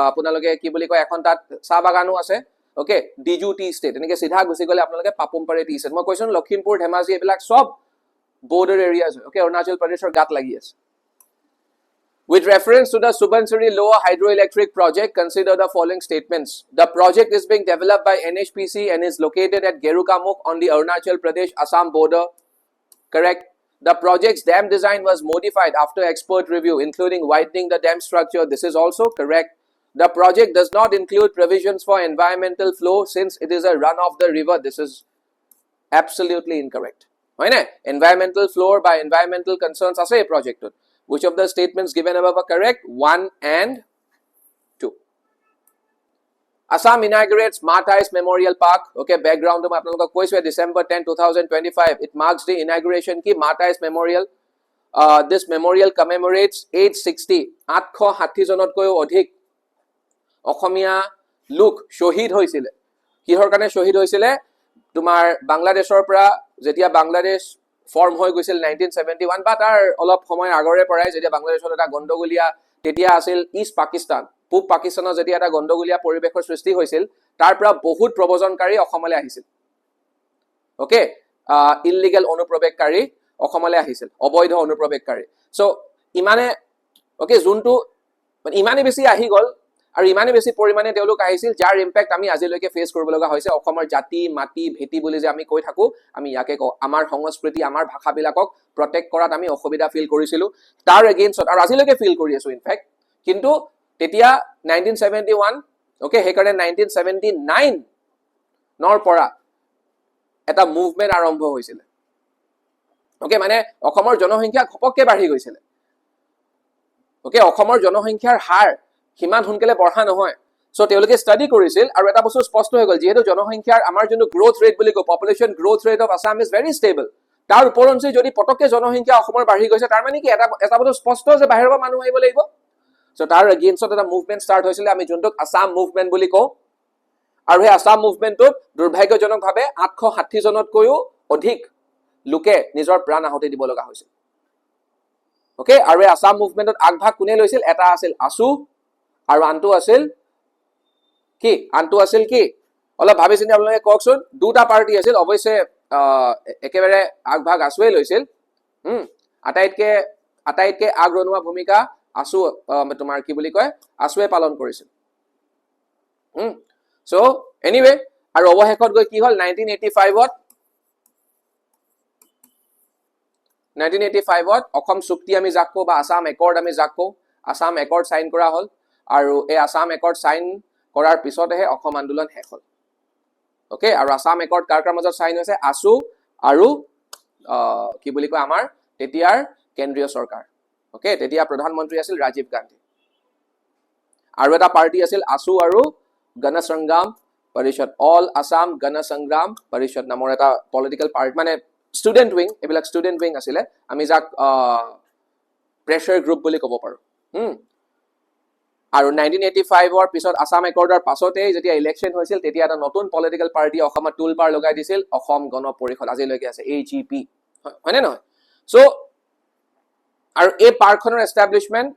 Speaker 1: আপোনালোকে কি বুলি কয় এখন তাত চাহ বাগানো আছে। ওকে, ডিজু টি ষ্টেট এনেকে সিধা গুচি গলে আপোনালোকে পাপুমপাৰে টি ষ্টেট। মই কৈছো লখিমপুৰ ধেমাজি এইবিলাক সব border areas. Okay, Arunachal Pradeshৰ গাত লাগি আছে। With reference to the Subansiri Lower Hydroelectric project, consider the following statements. The project is being developed by NHPC and is located at Gerukamukh on the Arunachal Pradesh Assam border. Correct. The project's dam design was modified after expert review, including widening the dam structure. This is also correct. The project does not include provisions for environmental flow since it is a run of the river. This is absolutely incorrect. Environmental flow by environmental concerns ase a project. Which of the statements given above are correct? 1 and 2. Assam inaugurates Martyrs Memorial Park. Okay, background to apnalok koisu December 10 2025 it marks the inauguration ki Martyrs Memorial. This memorial commemorates 860 860 জনতকৈ অধিক অসমীয়া লোক শহীদ হৈছিল কিহৰ কাৰণে শহীদ হৈছিল তোমাৰ বাংলাদেশৰ পৰা যেতিয়া বাংলাদেশ ফৰ্ম হৈ গৈছিল 1971 বা তাৰ অলপ সময় আগৰে পৰাই যেতিয়া বাংলাদেশত এটা গণ্ডগোলীয়া তেতিয়া আছিল ইষ্ট পাকিস্তান পূব পাকিস্তানৰ যেতিয়া এটা গণ্ডগোলীয়া পৰিৱেশৰ সৃষ্টি হৈছিল তাৰ পৰা বহুত প্ৰব্ৰজনকাৰী অসমলৈ আহিছিল ওকে ইললিগেল অনুপ্ৰৱেশকাৰী অসমলৈ আহিছিল অবৈধ অনুপ্ৰৱেশকাৰী সো ইমানে ওকে যোনটো ইমানে বেছি আহি গল আৰু ইমানে বেছি পৰিমাণে তেওঁলোক আহিছিল যাৰ ইম্প্যাক্ট আমি আজিলৈকে ফেস কৰিব লগা হৈছে অসমৰ জাতি মাটি ভেটি বুলি যে আমি কৈ থাকো আমি ইয়াকে কওঁ আমাৰ সংস্কৃতি আমাৰ ভাষাবিলাকক প্ৰটেক্ট কৰাত আমি অসুবিধা ফিল কৰিছিলো তাৰ এগেইনষ্ট আৰু আজিলৈকে ফিল কৰি আছো ইনফ্যাক্ট কিন্তু তেতিয়া 1971 ওকে হেকাৰে 1979 নৰ পৰা এটা মুভমেন্ট আৰম্ভ হৈছিল ওকে মানে অসমৰ জনসংখ্যা ঘপককে বাঢ়ি গৈছিল ওকে অসমৰ জনসংখ্যাৰ হাৰ কিমান হুনকেলে বঢ়া নহয় সো তেওঁলোকে ষ্টাডি কৰিছিল আৰু এটা বস্তু স্পষ্ট হৈ গল যেহেতু জনসংখ্যাৰ আমাৰ যোনটো গ্ৰোথ ৰেট বুলি কয় population growth rate of Assam is very stable তাৰ উপৰঞ্চি যদি পটককে জনসংখ্যা অসমৰ বাঢ়ি গৈছে তাৰ মানে কি এটা বস্তু স্পষ্ট যে বাহিৰৰ পৰা মানুহ আহিব লাগিব সো তাৰ এগেইনষ্টত এটা মুভমেন্ট ষ্টাৰ্ট হৈছিল আমি যোনটোক আসাম মুভমেন্ট বুলি কওঁ আৰু এই আসাম মুভমেন্টত দুৰ্ভাগ্যজনকভাৱে 860 জনতকৈও অধিক লোকে নিজৰ প্ৰাণ আহুতি দিব লগা হৈছিল ওকে আৰু এই আসাম মুভমেন্টত আগভাগ কোনে লৈছিল এটা আছিল আসু আৰু আনটো আছিল কি অলপ ভাবি চিন্তি আপোনালোকে কওকচোন দুটা পাৰ্টি আছিল অৱশ্যে একেবাৰে আগভাগ আসুৱে লৈছিল আটাইতকে আগৰণুৱা ভূমিকা আসু তোমাৰ কি বুলি কয় আসুৱে পালন কৰিছিল সো এনিৱে আৰু অৱশেষত গৈ কি হল 1985 অসম চুক্তি আমি যাক কওঁ বা আসাম একৰ্ড আমি যাক কওঁ আসাম একৰ্ড সাইন কৰা হল আৰু এই আসাম একৰ্ড সাইন কৰাৰ পিছতহে অসম আন্দোলন শেষ হল ওকে আৰু আসাম একৰ্ড কাৰ মাজত সাইন হৈছে আসু আৰু কি বুলি কয় আমাৰ তেতিয়াৰ কেন্দ্ৰীয় চৰকাৰ ওকে তেতিয়া প্ৰধানমন্ত্ৰী আছিল ৰাজীৱ গান্ধী আৰু এটা পাৰ্টি আছিল আসু আৰু গণ সংগ্ৰাম পৰিষদ অল আসাম গণ সংগ্ৰাম পৰিষদ নামৰ এটা পলিটিক্যাল পাৰ্টি মানে ষ্টুডেন্ট উইং এবিলাক ষ্টুডেন্ট উইং আছিল আমি যাক প্ৰেছাৰ গ্ৰুপ বুলি ক'ব পাৰো আৰু 1985 পিছত আসাম একৰ্ডৰ পাছতে যেতিয়া ইলেকশন হৈছিল তেতিয়া এটা নতুন পলিটিক্যাল পাৰ্টি অসমত টুলবাৰ লগাই দিছিল অসম গণ পৰিষদ আজিলৈকে আছে AGP হয়নে নহয় সো আৰু এই পাৰ্কখনৰ এষ্টাব্লিশমেন্ট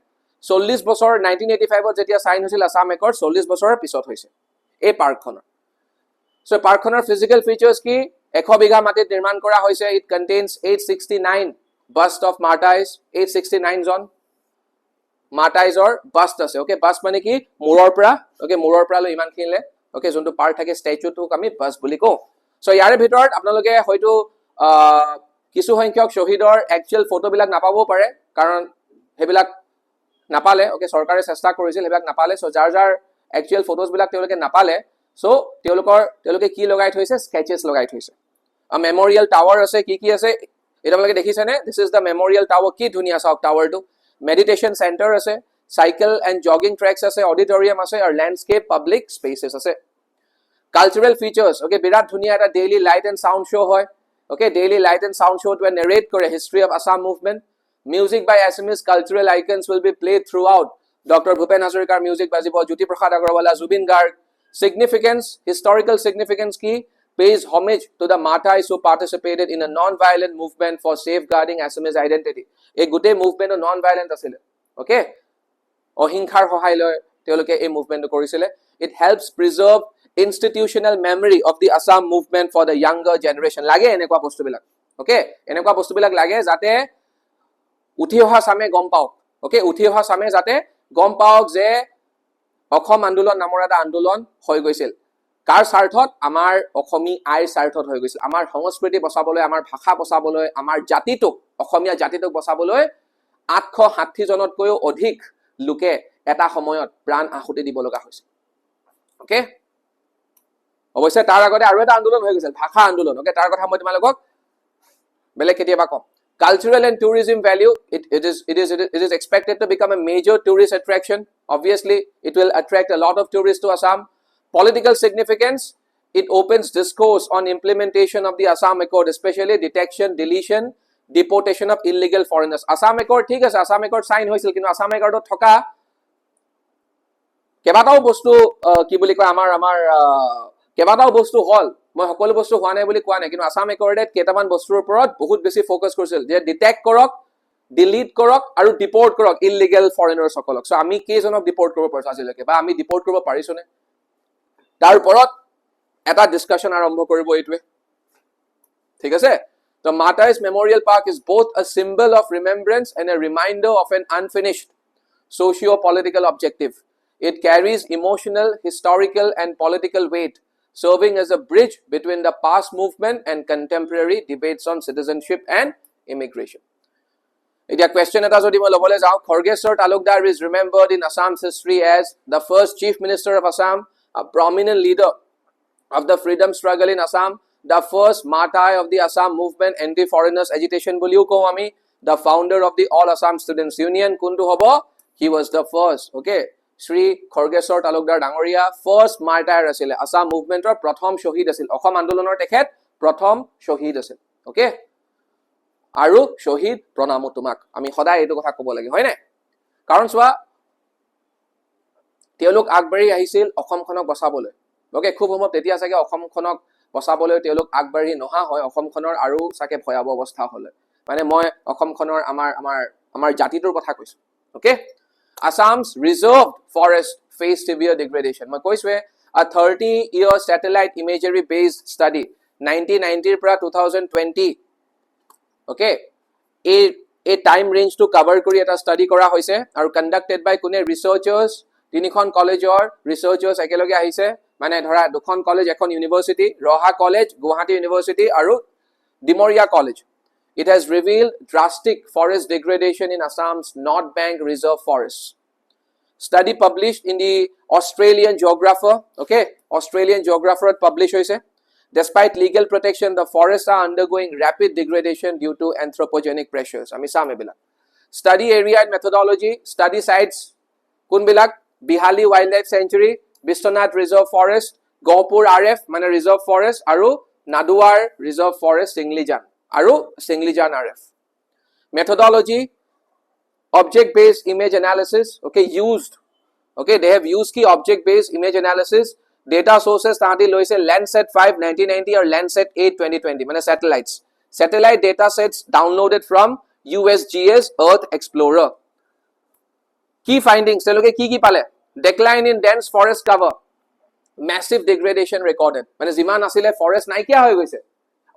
Speaker 1: 40 বছৰ 1985 যেতিয়া সাইন হৈছিল আসাম একৰ্ড 40 বছৰৰ পিছত হৈছে এই পাৰ্কখনৰ সো পাৰ্কখনৰ ফিজিক্যাল ফিচাৰ্স কি 100 বিঘা মাটিত নিৰ্মাণ কৰা হৈছে it contains 869 bust of martyrs 869 জন মাৰ্টাইজৰ বাস্ট আছে ওকে বাস্ট মানে কি মূৰৰ পৰা লৈ ইমান খিনলে ওকে যোনটো পাৰ্ট থাকে স্ট্যাচুটোক আমি বাস্ট বুলি কওঁ সো ইয়াৰে ভিতৰত আপোনালোকে হয়তো কিছু সংখ্যক শহীদৰ একচুয়াল ফটোবিলাক নাপাবও পাৰে কাৰণ হেবিলাক নাপালে ওকে চৰকাৰে চেষ্টা কৰিছিল হেবিলাক নাপালে সো যাৰ একচুয়াল ফটোজ বিলাক তেওঁলোকে নাপালে সো তেওঁলোকে কি লগাই থৈছে স্কেচেছ লগাই থৈছে মেমৰিয়েল টাৱাৰ আছে কি আছে এটা আপোনালোকে দেখিছেনে this is the memorial tower কি ধুনীয়া চাওক টাৱাৰটো মেডিটেশন সেন্টাৰ আছে সাইকেল এন্ড জগিং ট্ৰেকস আছে অডিটৰিয়াম আছে আৰু ল্যান্ডস্কেপ পাব্লিক স্পেসেস আছে কালচাৰেল ফিচাৰ্স ওকে বিৰাট ধুনীয়া এটা daily light and sound show হয় okay daily light and sound show টো নাৰেট কৰে history of Assam movement music by Assamese cultural icons will be played throughout Dr. Bhupen Hazarikar music bajibo Jyoti Prasad Agarwala Zubin Garg significance historical significance ki pays homage to the martyrs who participated in a non-violent movement for safeguarding Assamese identity a gute movement non-violent asile okay ohinkhar hohai loi teoloke ei movement korisile it helps preserve institutional memory of the Assam movement for the younger generation lage enekwa bostu bilak okay enekwa bostu bilak lage jate উঠি অহা সামে গম পাওক okay উঠি অহা সামে যাতে গম পাওক যে অসম আন্দোলন নামৰ এটা আন্দোলন হৈ গৈছিল কাৰ স্বাৰ্থত আমাৰ অসমী আইৰ স্বাৰ্থত হৈ গৈছিল আমাৰ সংস্কৃতি বচাবলৈ আমাৰ ভাষা বচাবলৈ আমাৰ জাতিটোক অসমীয়া জাতিটোক বচাবলৈ 860 জনতকৈও অধিক লোকে এটা সময়ত প্ৰাণ আহুতি দিব লগা হৈছিল ওকে অৱশ্যে তাৰ আগতে আৰু এটা আন্দোলন হৈ গৈছিল ভাষা আন্দোলন ওকে তাৰ কথা মই তোমালোকক বেলেগ কেতিয়াবা কম Cultural and tourism value, it is expected to become a major tourist attraction. Obviously, it will attract a lot of tourists to Assam. Political significance, it opens discourse on implementation of the Assam Accord, especially detection, deletion, deportation of illegal foreigners. Assam Accord ঠিক আছে, Assam Accord sign হৈছিল, কিন্তু Assam Accord থকা কেবাটাও বস্তু কি বুলি কয় আমাৰ কেবাটাও বস্তু হল, মই সকলো বস্তু হোৱা নাই বুলি কোৱা নাই, কিন্তু Assam Accord কেইটামান বস্তুৰ ওপৰত বহুত বেছি ফোকাস কৰিছিল যে ডিটেক্ট কৰক, ডিলিট কৰক আৰু ডিপোৰ্ট কৰক ইলিগেল ফৰেইনাৰ্ছ সকলক। সো আমি কেইজনক ডিপোৰ্ট কৰিব পাৰিছো আজিলৈকে, বা আমি ডিপোৰ্ট কৰিব পাৰিছোনে, তাৰ ওপৰত এটা ডিসকাশন আৰম্ভ কৰিব এইটোৱে। ঠিক আছে, the Martyrs Memorial Park is both a symbol of remembrance and a reminder of an unfinished socio-political objective. It carries emotional, historical and political weight, serving as a bridge between the past movement and contemporary debates on citizenship and immigration. Etia question eta jodi moi lobole jao, Khorgeshwar Talukdar is remembered in Assam's history as the first chief minister of Assam, a prominent leader of the freedom struggle in Assam, the first martyr of the Assam movement, anti-foreigners agitation buliu ko ami, the founder of the All Assam Students Union, kuntu hobo, he was the first, okay, Shri Khorgeshwar Talukdar Dangoria, first martyr asile, Assam movement or prothom shohid asil, Okhom andolonor tekhet prothom shohid asil, okay, aru shohid pronamu tumak, ami hodai etu kotha kobo lage, hoy na, karon soa তেওঁলোক আগবাঢ়ি আহিছিল অসমখনক বচাবলৈ, okay, খুব সম্ভৱ তেতিয়া চাগে অসমখনক বচাবলৈ তেওঁলোক আগবাঢ়ি নহা হয়, অসমখনৰ আৰু চাগে ভয়াৱহ অৱস্থা হলে, মানে মই অসমখনৰ আমাৰ জাতিটোৰ কথা কৈছো, okay. Assam's reserved forest face severe degradation. মই কৈছোৱে, a 30-year satellite imagery based study 1990 পৰা 2020, ওকে, এই টাইম ৰেঞ্জ টু কভাৰ কৰি এটা ষ্টাডি কৰা হৈছে আৰু কণ্ডাক্টেড বাই কোনে, ৰিসাৰ্চাৰ্ছ, তিনিখন কলেজৰ ৰিসাৰ্চাৰ্ছ একেলগে আহিছে, মানে ধৰা দুখন কলেজ, এখন ইউনিভাৰ্সিটি, ৰহা কলেজ, গুৱাহাটী ইউনিভাৰ্সিটি আৰু Dimoria college. It has revealed drastic forest degradation in Assam's North Bank Reserve Forests. Study published in the Australian Geographer, okay, Australian Geographer published hoise. Despite legal protection, the forests are undergoing rapid degradation due to anthropogenic pressures. Ami sam ebila. Study area and methodology, study sites kun bilak, Bihali Wildlife Sanctuary, Biswanath Reserve Forest, Gopur RF mane Reserve Forest aru Naduar Reserve Forest Singlijan aru Singlijan RF. Methodology, object based image analysis, okay, used, okay, they have used ki object based image analysis. Data sources tahati loise Landsat 5 1990 or Landsat 8 2020 mane satellite data sets downloaded from USGS Earth Explorer. Key findings teloke ki pale, decline in dense forest cover, massive degradation recorded, mane jiman asile forest naikia hoy goise,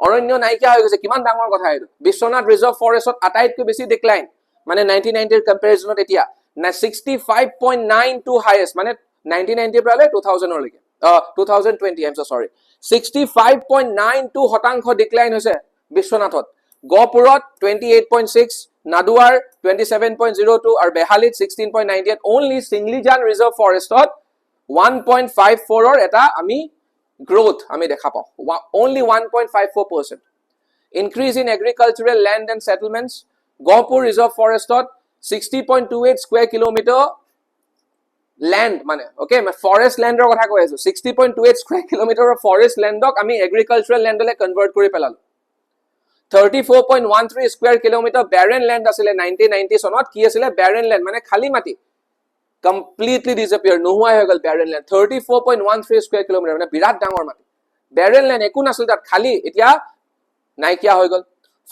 Speaker 1: অৰণ্য নাইকিয়া হৈ গৈছে, কিমান ডাঙৰ কথা এইটো। Biswanath reserve ফৰেষ্টত আটাইতকৈ বেছি ডিক্লাইন, মানে 1990 কম্পেৰিজনত এতিয়া 65.92 হাইয়েষ্ট, মানে 1990 পৰা 2000 লৈকে 2020 আই এম সৰি 65.92 শতাংশ ডিক্লাইন হৈছে বিশ্বনাথত। গহপুৰত 28.6, নাদুৱাৰ 27.02 আৰু বেহালিত 16.98। অনলি সিংলিজান ৰিজাৰ্ভ ফৰেষ্টত 1.54 ৰ এটা আমি growth আমি দেখা পাওঁ, only 1.54%. Increase in agricultural land and settlements, Gopur Reserve Forestot 60.28 square kilometer land মানে, okay, forest land ৰ কথা কৈ আছো, 60.28 square kilometer of forest landক আমি agricultural land লৈ convert কৰি পেলালো। 34.13 square kilometer barren land আছিলে 1990 চনত, কি আছিলে barren land মানে খালি মাটি, completely disappear, নোহোৱা হৈ গল barren land। 34.13 square kilometer মানে বিৰাট ডাঙৰ মাটি, barren land একো নাছিল তাত, খালি এতিয়া নাইকিয়া হৈ গল।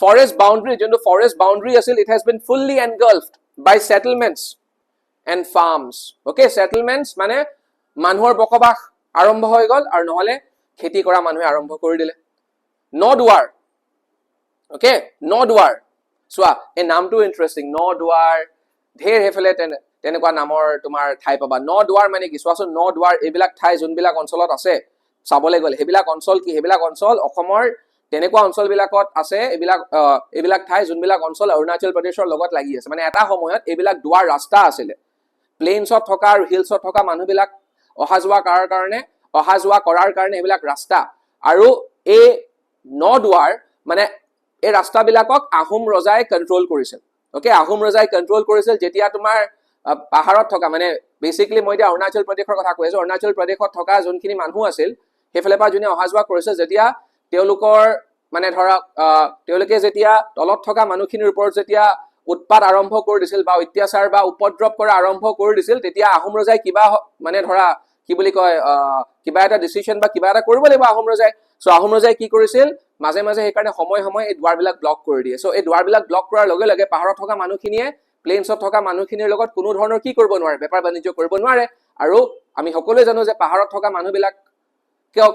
Speaker 1: forest boundary, যোনটো forest boundary আছিল, it has been fully engulfed by settlements and farms, okay, settlements মানে মানুহৰ বসবাস আৰম্ভ হৈ গল আৰু নহলে খেতি কৰা মানুহে আৰম্ভ কৰি দিলে। নদুৱাৰ, okay, নদুৱাৰ চোৱা, এই নামটো ইন্টাৰেষ্টিং, নদুৱাৰ, ঢেৰ হেফালে তেনেকুৱা নামৰ তোমাৰ ঠাই পাবা। নদুৱাৰ মানে কি চোৱাচোন, নদুৱাৰ এইবিলাক ঠাই যোনবিলাক অঞ্চলত আছে চাবলৈ গ'লে, সেইবিলাক অঞ্চল কি, সেইবিলাক অঞ্চল অসমৰ তেনেকুৱা অঞ্চলবিলাকত আছে, এইবিলাক ঠাই যোনবিলাক অঞ্চল অৰুণাচল প্ৰদেশৰ লগত লাগি আছে, মানে এটা সময়ত এইবিলাক দুৱাৰ ৰাস্তা আছিলে, প্লেইনছত থকা আৰু হিলছত থকা মানুহবিলাক অহা যোৱা কৰাৰ কাৰণে এইবিলাক ৰাস্তা। আৰু এই নদুৱাৰ মানে এই ৰাস্তাবিলাকক আহোম ৰজাই কন্ট্ৰোল কৰিছিল, okay, আহোম ৰজাই কন্ট্ৰোল কৰিছিল। যেতিয়া তোমাৰ পাহাৰত থকা মানে বেসিক্যালি মই এতিয়া অৰুণাচল প্ৰদেশৰ কথা কৈ আছো অৰুণাচল প্ৰদেশত থকা যোনখিনি মানুহ আছিল হেফালে পা যোনে অহা যোৱা কৰিছে যেতিয়া তেওঁলোকৰ মানে ধৰক তেওঁলোকে যেতিয়া তলত থকা মানুহখিনিৰ ওপৰত যেতিয়া উৎপাত আৰম্ভ কৰি দিছিল বা অত্যাচাৰ বা উপদ্ৰৱ কৰা আৰম্ভ কৰি দিছিল তেতিয়া আহোম ৰজাই কিবা মানে ধৰা কি বুলি কয় কিবা এটা ডিসিশন বা কিবা এটা কৰিব লাগিব আহোম ৰজাই সো আহোম ৰজাই কি কৰিছিল মাজে মাজে সেই কাৰণে সময় সময় এই দুৱাৰবিলাক ব্লক কৰি দিয়ে সো এই দুৱাৰবিলাক ব্লক কৰাৰ লগে লগে পাহাৰত থকা মানুহখিনিয়ে প্লেইনছত থকা মানুহখিনিৰ লগত কোনো ধৰণৰ কি কৰিব নোৱাৰে বেপাৰ বাণিজ্য কৰিব নোৱাৰে আৰু আমি সকলোৱে জানো যে পাহাৰত থকা মানুহবিলাক কিয়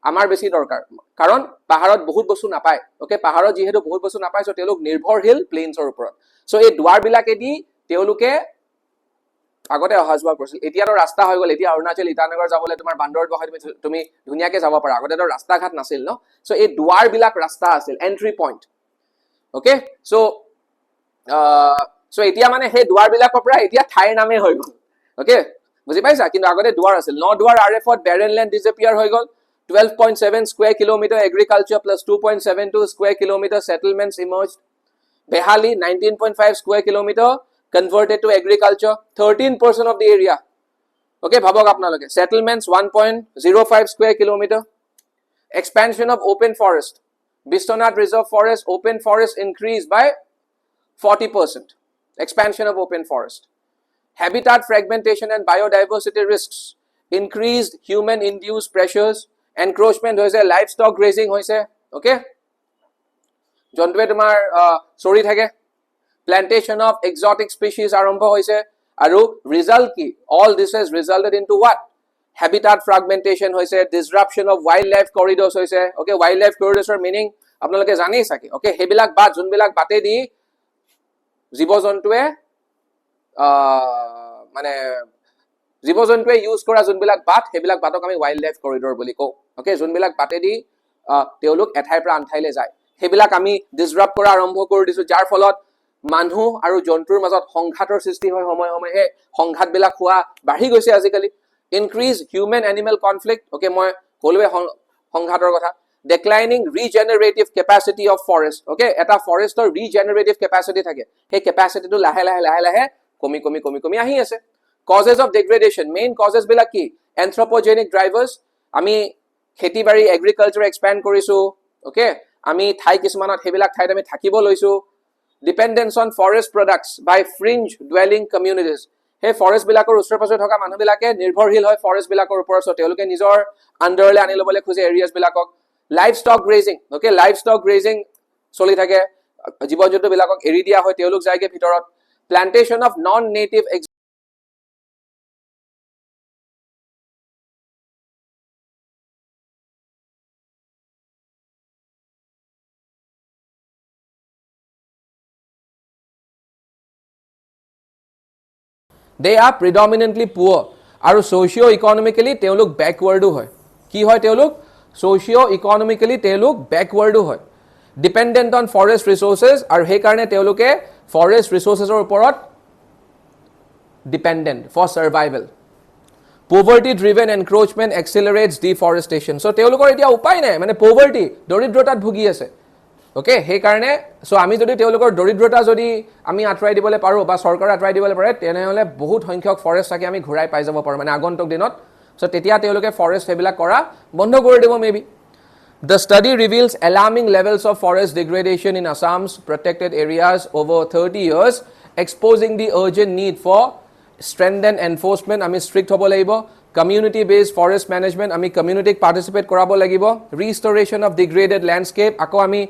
Speaker 1: আমাৰ বেছি দৰকাৰ কাৰণ পাহাৰত বহুত বস্তু নাপায় ওকে পাহাৰত যেহেতু বহুত বস্তু নাপায় সো তেওঁলোক নিৰ্ভৰশীল প্লেইনছৰ ওপৰত সো এই দুৱাৰবিলাকেদি তেওঁলোকে আগতে অহা যোৱা কৰিছিল এতিয়াতো ৰাস্তা হৈ গ'ল এতিয়া অৰুণাচল ইটানগৰ যাবলৈ তোমাৰ বান্দৰত বহাই তুমি ধুনীয়াকে যাব পাৰা আগতেতো ৰাস্তা ঘাট নাছিল ন সো এই দুৱাৰবিলাক ৰাস্তা আছিল entry point okay so so এতিয়া মানে সেই দুৱাৰবিলাকৰ পৰা এতিয়া ঠাইৰ নামে হৈ গ'ল ওকে বুজি পাইছা কিন্তু আগতে দুৱাৰ আছিল ন দুৱাৰ আৰএফত বেৰেন ল্যান্ড ডিসএপিয়াৰ হৈ গ'ল 12.7 square kilometer agriculture plus 2.72 square kilometer settlements emerged. Behali 19.5 square kilometer converted to agriculture 13% of the area. Okay, bhabok apnaloke settlements 1.05 square kilometer. Expansion of open forest. Bistonat Reserve Forest open forest increased by 40%. Expansion of open forest. Habitat fragmentation and biodiversity risks. Increased human induced pressures. Encroachment hoise livestock grazing hoise okay jontue tumar sori thake plantation of exotic species arambho hoise aru result ki all this has resulted into what habitat fragmentation hoise disruption of wildlife corridors hoise okay wildlife corridors or meaning apnaloke janei sake okay hebilak bat jun bilak bate di jibo jontue mane জীৱ-জন্তুৱে use কৰা যোনবিলাক বাট হেবিলাক বাটক আমি wild life corridor বুলি কওঁ okay যোনবিলাক বাটেদি তেওঁলোক এঠাইৰ পৰা আনঠাইলৈ যায় হেবিলাক আমি ডিসৰাপ্ট কৰা আৰম্ভ কৰি দিছো যাৰ ফলত মানুহ আৰু জন্তুৰ মাজত সংঘাতৰ সৃষ্টি হয় সময় সময় হে সংঘাতবিলাক হোৱা বাঢ়ি গৈছে আজিকালি increase human animal conflict okay মই কলৱে সংঘাতৰ কথা declining regenerative capacity of forest okay এটা ফৰেষ্টৰ regenerative capacity থাকে সেই capacity টো লাহে লাহে কমি আহি আছে Causes of degradation main causes bila ki anthropogenic drivers ami kheti bari agriculture expand korisu okay ami thai kismanot hebilak thait ami thakibo loisu dependence on forest products by fringe dwelling communities he forest bilakor usre pashe thoka manu bilake nirbhorhil hoy forest bilakor upor so teoluke nijor underle ani lobole khuje areas bilakok livestock grazing okay livestock grazing soli thake jibo-jontu bilakok eri dia hoy teoluk jaige bhitorot plantation of non native They are predominantly poor aru socio-economically teoluk backward hoy ki hoy teoluk socio-economically teoluk backward hoy dependent on forest resources aru he karone teoluke forest resources or uporot dependent for survival poverty driven encroachment accelerates deforestation so teolukor etia upay nai mane poverty doridrotat bhugi ase okay he karone so ami jodi teolukor doridrota jodi ami atrai dibole paru ba sarkar atrai dibole pare tene hole bahut honkhok forest thake ami ghurai pai jabo paru mane agontok dinot so tetia teoluke forest hebila kora bondho kori dibo maybe the study reveals alarming levels of forest degradation in Assam's protected areas over 30 years exposing the urgent need for strengthened enforcement ami strict hobo lagibo community based forest management ami community participate korabo lagibo restoration of degraded landscape ako ami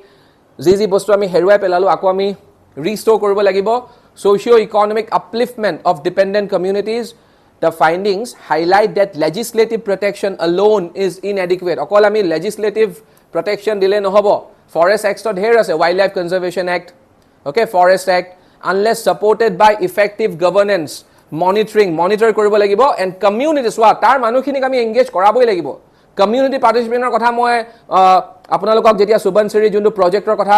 Speaker 1: जी বস্তু আমি হেৰুৱাই পেলালো আকো আমি restore কৰিব লাগিব socio-economic upliftment of dependent communities the findings highlight that legislative protection alone is inadequate অকল আমি legislative protection দিলে নহব forest act ত ধেৰ আছে wildlife conservation act okay forest act unless supported by effective governance monitor কৰিব লাগিব and communities তাৰ মানুহখিনিক আমি engage কৰাবই লাগিব community participation কথা মই আপোনালোকক যেতিয়া Subansiri যোনটো প্ৰজেক্টৰ কথা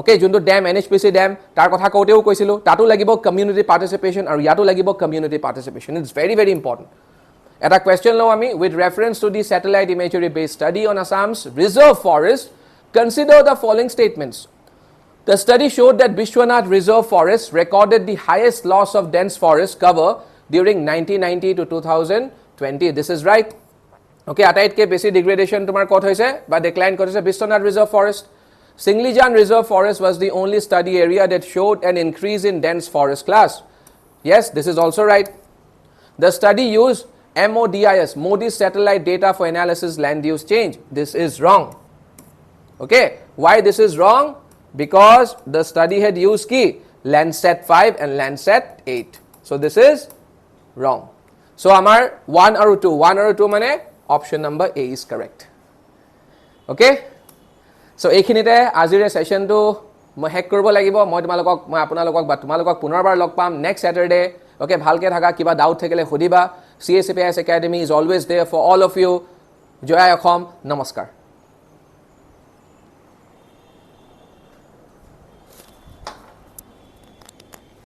Speaker 1: okay যোনটো ড্যাম NHPC ড্যাম তাৰ কথা কওতেও কৈছিলো তাতো লাগিব community participation আৰু ইয়াতো লাগিব community participation it's very important এটা question লও আমি with reference to the satellite imagery based study on Assam's reserve forest consider the following statements The study showed that Bishwanath Reserve Forest recorded the highest loss of dense forest cover during 1990 to 2020. This is right. Okay, আটাইতকৈ বেছি degradation তোমাৰ ক'ত হৈছে বা decline ক'ত হৈছে Bishwanath Reserve Forest. Singlijan Reserve Forest was the only study area that showed an increase in dense forest class. Yes, this is also right. The study used MODIS, Modi's satellite data for analysis land use change. This is wrong. Okay, why this is wrong? Because the study had used key Landsat 5 and Landsat 8. So this is wrong. So amar 1 or 2 mane option number A is correct. Okay? So এইখিনিতে আজিৰ সেশনটো মই hack কৰিব লাগিব মই আপোনালোকক বা তোমালোকক পুনৰবাৰ লগ পাম নেক্সট স্যাটাৰডে ওকে ভালকে থাকা কিবা ডাউট থাকিলে সুধিবা CSAP IAS Academy is always there for all of you জয় অসম নমস্কাৰ